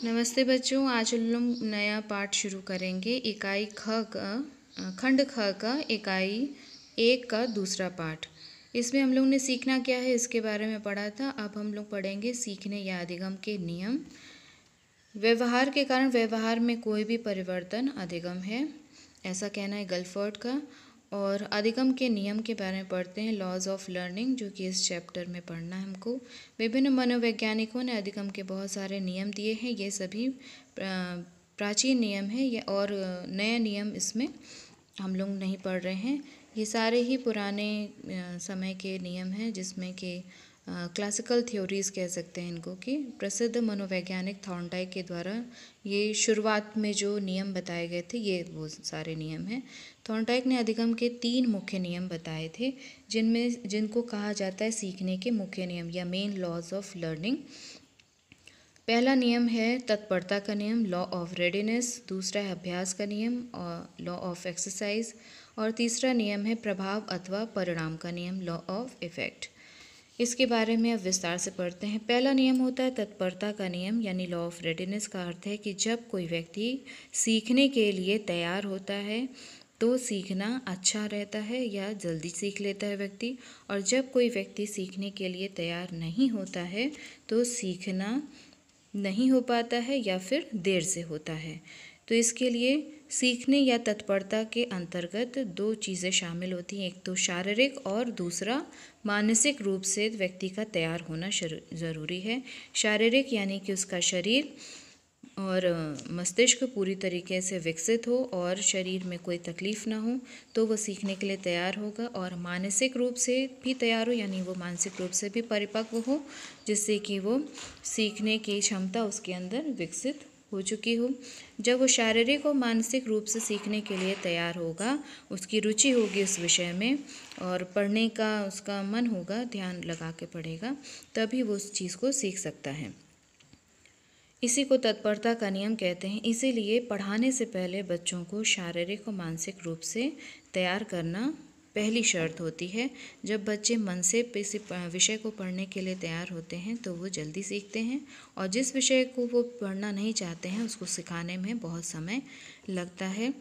नमस्ते बच्चों, आज हम लोग नया पाठ शुरू करेंगे। इकाई ख का खंड ख का इकाई 1 का दूसरा पाठ। इसमें हम लोग ने सीखना क्या है इसके बारे में पढ़ा था। अब हम लोग पढ़ेंगे सीखने या अधिगम के नियम। व्यवहार के कारण व्यवहार में कोई भी परिवर्तन अधिगम है, ऐसा कहना है गलफोर्ड का। और अधिगम के नियम के बारे में पढ़ते हैं, लॉज ऑफ लर्निंग, जो कि इस चैप्टर में पढ़ना है हमको। विभिन्न मनोवैज्ञानिकों ने अधिगम के बहुत सारे नियम दिए हैं। ये सभी प्राचीन नियम हैं ये, और नए नियम इसमें हम लोग नहीं पढ़ रहे हैं। ये सारे ही पुराने समय के नियम हैं, जिसमें कि क्लासिकल थ्योरीज कह सकते हैं इनको, कि प्रसिद्ध मनोवैज्ञानिक थॉर्नडाइक के द्वारा ये शुरुआत में जो नियम बताए गए थे, ये वो सारे नियम हैं। थॉर्नडाइक ने अधिगम के 3 मुख्य नियम बताए थे, जिनको कहा जाता है सीखने के मुख्य नियम या मेन लॉज ऑफ लर्निंग। पहला नियम है तत्परता का नियम, लॉ ऑफ रेडीनेस। दूसरा है अभ्यास का नियम और लॉ ऑफ एक्सरसाइज। और तीसरा नियम है प्रभाव अथवा परिणाम का नियम, लॉ ऑफ इफेक्ट। इसके बारे में अब विस्तार से पढ़ते हैं। पहला नियम होता है तत्परता का नियम, यानी लॉ ऑफ रेडीनेस का अर्थ है कि जब कोई व्यक्ति सीखने के लिए तैयार होता है तो सीखना अच्छा रहता है या जल्दी सीख लेता है व्यक्ति। और जब कोई व्यक्ति सीखने के लिए तैयार नहीं होता है तो सीखना नहीं हो पाता है या फिर देर से होता है। तो इसके लिए सीखने या तत्परता के अंतर्गत 2 चीज़ें शामिल होती हैं, एक तो शारीरिक और दूसरा मानसिक रूप से व्यक्ति का तैयार होना ज़रूरी है। शारीरिक यानी कि उसका शरीर और मस्तिष्क पूरी तरीके से विकसित हो और शरीर में कोई तकलीफ़ ना हो, तो वो सीखने के लिए तैयार होगा। और मानसिक रूप से भी तैयार हो, यानी वो मानसिक रूप से भी परिपक्व हो, जिससे कि वो सीखने की क्षमता उसके अंदर विकसित हो चुकी हो। जब वो शारीरिक और मानसिक रूप से सीखने के लिए तैयार होगा, उसकी रुचि होगी उस विषय में और पढ़ने का उसका मन होगा, ध्यान लगा के पढ़ेगा, तभी वो उस चीज़ को सीख सकता है। इसी को तत्परता का नियम कहते हैं। इसीलिए पढ़ाने से पहले बच्चों को शारीरिक और मानसिक रूप से तैयार करना पहली शर्त होती है। जब बच्चे मन से किसी विषय को पढ़ने के लिए तैयार होते हैं तो वो जल्दी सीखते हैं, और जिस विषय को वो पढ़ना नहीं चाहते हैं उसको सिखाने में बहुत समय लगता है।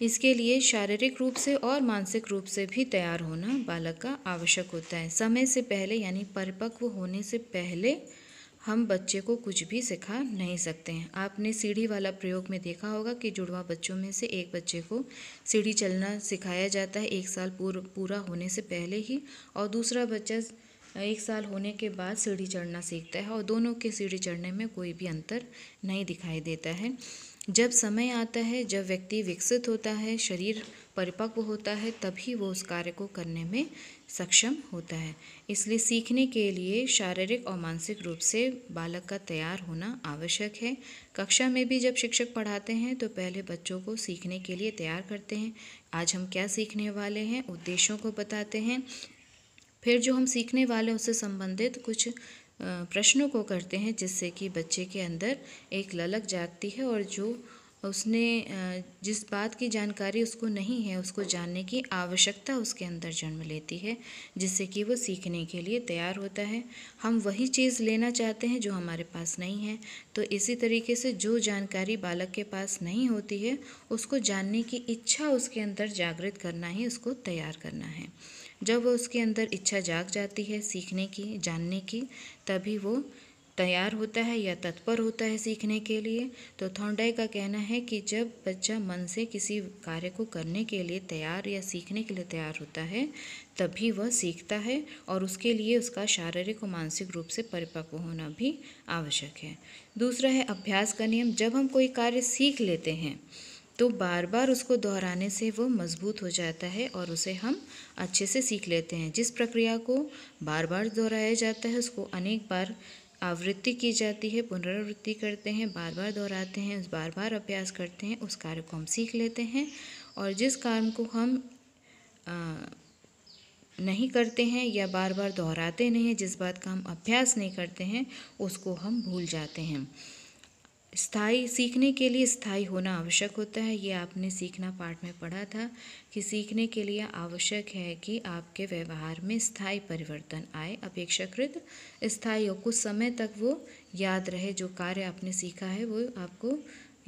इसके लिए शारीरिक रूप से और मानसिक रूप से भी तैयार होना बालक का आवश्यक होता है। समय से पहले यानी परिपक्व होने से पहले हम बच्चे को कुछ भी सिखा नहीं सकते हैं। आपने सीढ़ी वाला प्रयोग में देखा होगा कि जुड़वा बच्चों में से एक बच्चे को सीढ़ी चलना सिखाया जाता है 1 साल पूरा होने से पहले ही, और दूसरा बच्चा 1 साल होने के बाद सीढ़ी चढ़ना सीखता है, और दोनों के सीढ़ी चढ़ने में कोई भी अंतर नहीं दिखाई देता है। जब समय आता है, जब व्यक्ति विकसित होता है, शरीर परिपक्व होता है, तभी वो उस कार्य को करने में सक्षम होता है। इसलिए सीखने के लिए शारीरिक और मानसिक रूप से बालक का तैयार होना आवश्यक है। कक्षा में भी जब शिक्षक पढ़ाते हैं तो पहले बच्चों को सीखने के लिए तैयार करते हैं। आज हम क्या सीखने वाले हैं, उद्देश्यों को बताते हैं, फिर जो हम सीखने वाले उससे संबंधित कुछ प्रश्नों को करते हैं, जिससे कि बच्चे के अंदर एक ललक जागती है और जो उसने जिस बात की जानकारी उसको नहीं है उसको जानने की आवश्यकता उसके अंदर जन्म लेती है, जिससे कि वो सीखने के लिए तैयार होता है। हम वही चीज़ लेना चाहते हैं जो हमारे पास नहीं है, तो इसी तरीके से जो जानकारी बालक के पास नहीं होती है उसको जानने की इच्छा उसके अंदर जागृत करना ही उसको तैयार करना है। जब वो उसके अंदर इच्छा जाग जाती है सीखने की, जानने की, तभी वो तैयार होता है या तत्पर होता है सीखने के लिए। तो थॉर्नडाइक का कहना है कि जब बच्चा मन से किसी कार्य को करने के लिए तैयार या सीखने के लिए तैयार होता है तभी वह सीखता है, और उसके लिए उसका शारीरिक और मानसिक रूप से परिपक्व होना भी आवश्यक है। दूसरा है अभ्यास का नियम। जब हम कोई कार्य सीख लेते हैं तो बार बार उसको दोहराने से वो मजबूत हो जाता है और उसे हम अच्छे से सीख लेते हैं। जिस प्रक्रिया को बार बार दोहराया जाता है उसको अनेक बार आवृत्ति की जाती है, पुनरावृत्ति करते हैं, बार बार दोहराते हैं, बार बार अभ्यास करते हैं, उस कार्य को हम सीख लेते हैं। और जिस काम को हम नहीं करते हैं या बार बार दोहराते नहीं हैं, जिस बात का हम अभ्यास नहीं करते हैं, उसको हम भूल जाते हैं। स्थायी सीखने के लिए स्थायी होना आवश्यक होता है। ये आपने सीखना पाठ में पढ़ा था कि सीखने के लिए आवश्यक है कि आपके व्यवहार में स्थायी परिवर्तन आए, अपेक्षाकृत स्थायी हो, कुछ समय तक वो याद रहे, जो कार्य आपने सीखा है वो आपको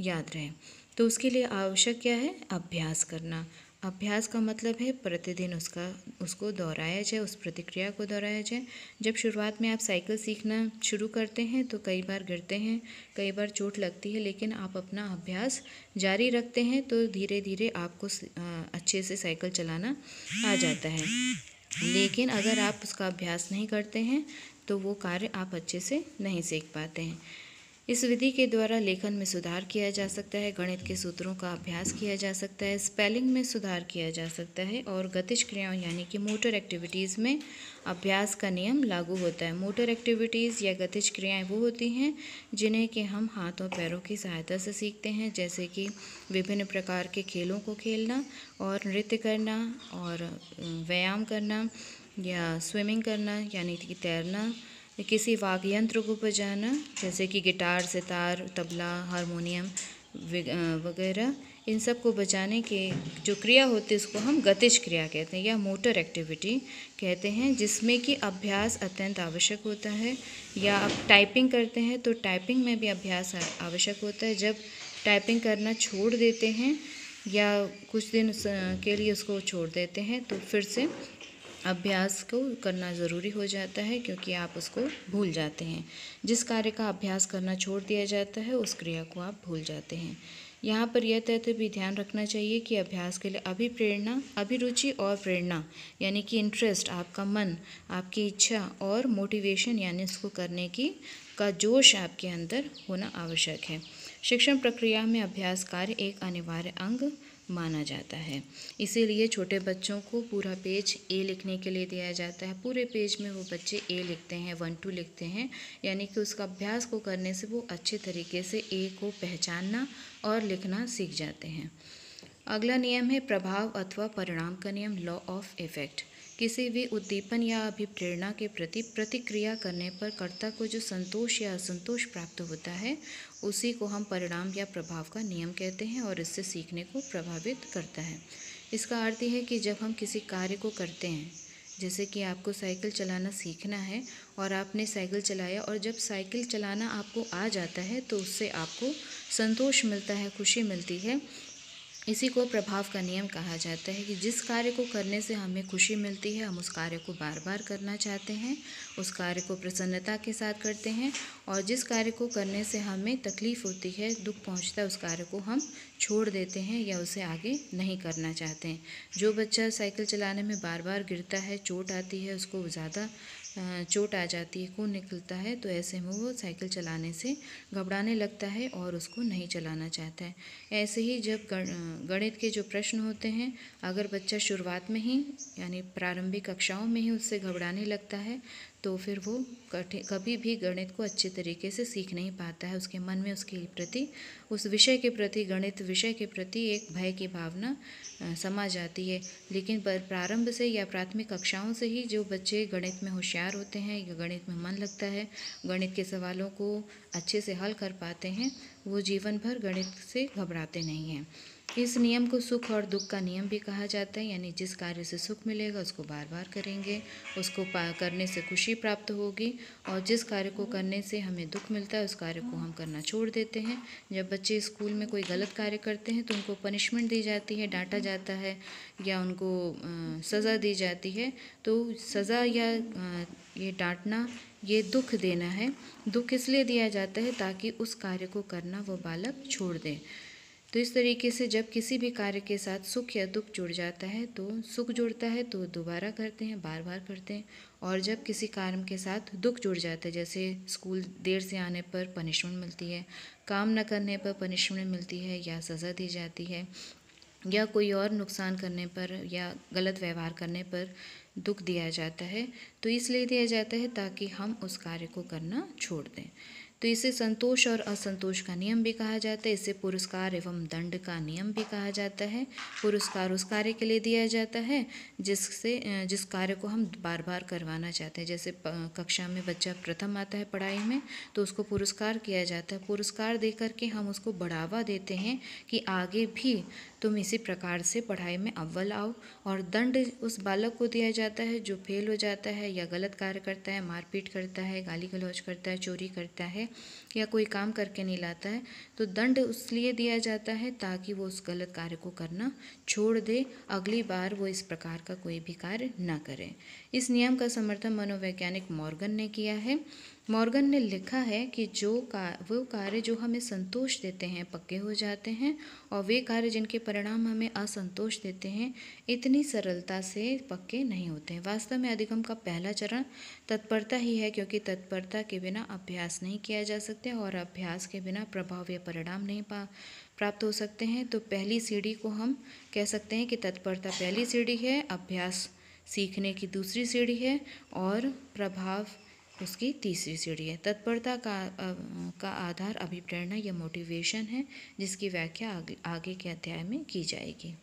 याद रहे। तो उसके लिए आवश्यक क्या है? अभ्यास करना। अभ्यास का मतलब है प्रतिदिन उसको दोहराया जाए, उस प्रतिक्रिया को दोहराया जाए। जब शुरुआत में आप साइकिल सीखना शुरू करते हैं तो कई बार गिरते हैं, कई बार चोट लगती है, लेकिन आप अपना अभ्यास जारी रखते हैं तो धीरे धीरे आपको अच्छे से साइकिल चलाना आ जाता है। लेकिन अगर आप उसका अभ्यास नहीं करते हैं तो वो कार्य आप अच्छे से नहीं सीख पाते हैं। इस विधि के द्वारा लेखन में सुधार किया जा सकता है, गणित के सूत्रों का अभ्यास किया जा सकता है, स्पेलिंग में सुधार किया जा सकता है और गतिज क्रियाओं यानी कि मोटर एक्टिविटीज़ में अभ्यास का नियम लागू होता है। मोटर एक्टिविटीज़ या गतिज क्रियाएं वो होती हैं जिन्हें कि हम हाथ और पैरों की सहायता से सीखते हैं, जैसे कि विभिन्न प्रकार के खेलों को खेलना और नृत्य करना और व्यायाम करना या स्विमिंग करना यानी कि तैरना, किसी वाद्य यंत्र को बजाना जैसे कि गिटार, सितार, तबला, हारमोनियम वगैरह, इन सब को बजाने के जो क्रिया होती है उसको हम गतिज क्रिया कहते हैं या मोटर एक्टिविटी कहते हैं, जिसमें कि अभ्यास अत्यंत आवश्यक होता है। या आप टाइपिंग करते हैं तो टाइपिंग में भी अभ्यास आवश्यक होता है। जब टाइपिंग करना छोड़ देते हैं या कुछ दिन के लिए उसको छोड़ देते हैं तो फिर से अभ्यास को करना ज़रूरी हो जाता है, क्योंकि आप उसको भूल जाते हैं। जिस कार्य का अभ्यास करना छोड़ दिया जाता है उस क्रिया को आप भूल जाते हैं। यहाँ पर यह तथ्य भी ध्यान रखना चाहिए कि अभ्यास के लिए अभिप्रेरणा, अभिरुचि और प्रेरणा यानी कि इंटरेस्ट, आपका मन, आपकी इच्छा और मोटिवेशन यानी इसको करने की का जोश आपके अंदर होना आवश्यक है। शिक्षण प्रक्रिया में अभ्यास कार्य एक अनिवार्य अंग माना जाता है। इसीलिए छोटे बच्चों को पूरा पेज ए लिखने के लिए दिया जाता है। पूरे पेज में वो बच्चे ए लिखते हैं, 1 2 लिखते हैं, यानी कि उसका अभ्यास को करने से वो अच्छे तरीके से ए को पहचानना और लिखना सीख जाते हैं। अगला नियम है प्रभाव अथवा परिणाम का नियम, लॉ ऑफ इफेक्ट। किसी भी उद्दीपन या अभिप्रेरणा के प्रति प्रतिक्रिया करने पर कर्ता को जो संतोष या असंतोष प्राप्त होता है उसी को हम परिणाम या प्रभाव का नियम कहते हैं और इससे सीखने को प्रभावित करता है। इसका अर्थ यह है कि जब हम किसी कार्य को करते हैं, जैसे कि आपको साइकिल चलाना सीखना है और आपने साइकिल चलाया और जब साइकिल चलाना आपको आ जाता है तो उससे आपको संतोष मिलता है, खुशी मिलती है। इसी को प्रभाव का नियम कहा जाता है कि जिस कार्य को करने से हमें खुशी मिलती है हम उस कार्य को बार बार करना चाहते हैं, उस कार्य को प्रसन्नता के साथ करते हैं, और जिस कार्य को करने से हमें तकलीफ़ होती है, दुख पहुंचता है, उस कार्य को हम छोड़ देते हैं या उसे आगे नहीं करना चाहते हैं। जो बच्चा साइकिल चलाने में बार बार गिरता है, चोट आती है, उसको ज़्यादा चोट आ जाती है, खून निकलता है, तो ऐसे में वो साइकिल चलाने से घबराने लगता है और उसको नहीं चलाना चाहता है। ऐसे ही जब गणित के जो प्रश्न होते हैं, अगर बच्चा शुरुआत में ही यानी प्रारंभिक कक्षाओं में ही उससे घबराने लगता है तो फिर वो कभी भी गणित को अच्छे तरीके से सीख नहीं पाता है। उसके मन में उसके प्रति, उस विषय के प्रति, गणित विषय के प्रति एक भय की भावना समा जाती है। लेकिन प्रारंभ से या प्राथमिक कक्षाओं से ही जो बच्चे गणित में होशियार होते हैं या गणित में मन लगता है, गणित के सवालों को अच्छे से हल कर पाते हैं, वो जीवन भर गणित से घबराते नहीं हैं। इस नियम को सुख और दुख का नियम भी कहा जाता है, यानी जिस कार्य से सुख मिलेगा उसको बार बार करेंगे, उसको करने से खुशी प्राप्त होगी, और जिस कार्य को करने से हमें दुख मिलता है उस कार्य को हम करना छोड़ देते हैं। जब बच्चे स्कूल में कोई गलत कार्य करते हैं तो उनको पनिशमेंट दी जाती है, डांटा जाता है या उनको सज़ा दी जाती है। तो सज़ा या ये डांटना, ये दुख देना है। दुख इसलिए दिया जाता है ताकि उस कार्य को करना वो बालक छोड़ दे। तो इस तरीके से जब किसी भी कार्य के साथ सुख या दुख जुड़ जाता है, तो सुख जुड़ता है तो दोबारा करते हैं, बार बार करते हैं, और जब किसी कार्य के साथ दुख जुड़ जाता है, जैसे स्कूल देर से आने पर पनिशमेंट मिलती है, काम न करने पर पनिशमेंट मिलती है या सज़ा दी जाती है, या कोई और नुकसान करने पर या गलत व्यवहार करने पर दुख दिया जाता है, तो इसलिए दिया जाता है ताकि हम उस कार्य को करना छोड़ दें। तो इसे संतोष और असंतोष का नियम भी कहा जाता है। इसे पुरस्कार एवं दंड का नियम भी कहा जाता है। पुरस्कार उस कार्य के लिए दिया जाता है जिस कार्य को हम बार बार करवाना चाहते हैं। जैसे कक्षा में बच्चा प्रथम आता है पढ़ाई में, तो उसको पुरस्कार किया जाता है। पुरस्कार दे करके हम उसको बढ़ावा देते हैं कि आगे भी तुम इसी प्रकार से पढ़ाई में अव्वल आओ। और दंड उस बालक को दिया जाता है जो फेल हो जाता है या गलत कार्य करता है, मारपीट करता है, गाली गलौज करता है, चोरी करता है या कोई काम करके नहीं लाता है। तो दंड इसलिए दिया जाता है ताकि वो उस गलत कार्य को करना छोड़ दे, अगली बार वो इस प्रकार का कोई भी कार्य ना करे। इस नियम का समर्थन मनोवैज्ञानिक मॉर्गन ने किया है। मॉर्गन ने लिखा है कि वो कार्य जो हमें संतोष देते हैं पक्के हो जाते हैं, और वे कार्य जिनके परिणाम हमें असंतोष देते हैं इतनी सरलता से पक्के नहीं होते हैं। वास्तव में अधिगम का पहला चरण तत्परता ही है, क्योंकि तत्परता के बिना अभ्यास नहीं किया जा सकते और अभ्यास के बिना प्रभाव या परिणाम नहीं प्राप्त हो सकते हैं। तो पहली सीढ़ी को हम कह सकते हैं कि तत्परता पहली सीढ़ी है, अभ्यास सीखने की दूसरी सीढ़ी है और प्रभाव उसकी तीसरी सीढ़ी है। तत्परता का आधार अभिप्रेरणा या मोटिवेशन है, जिसकी व्याख्या आगे के अध्याय में की जाएगी।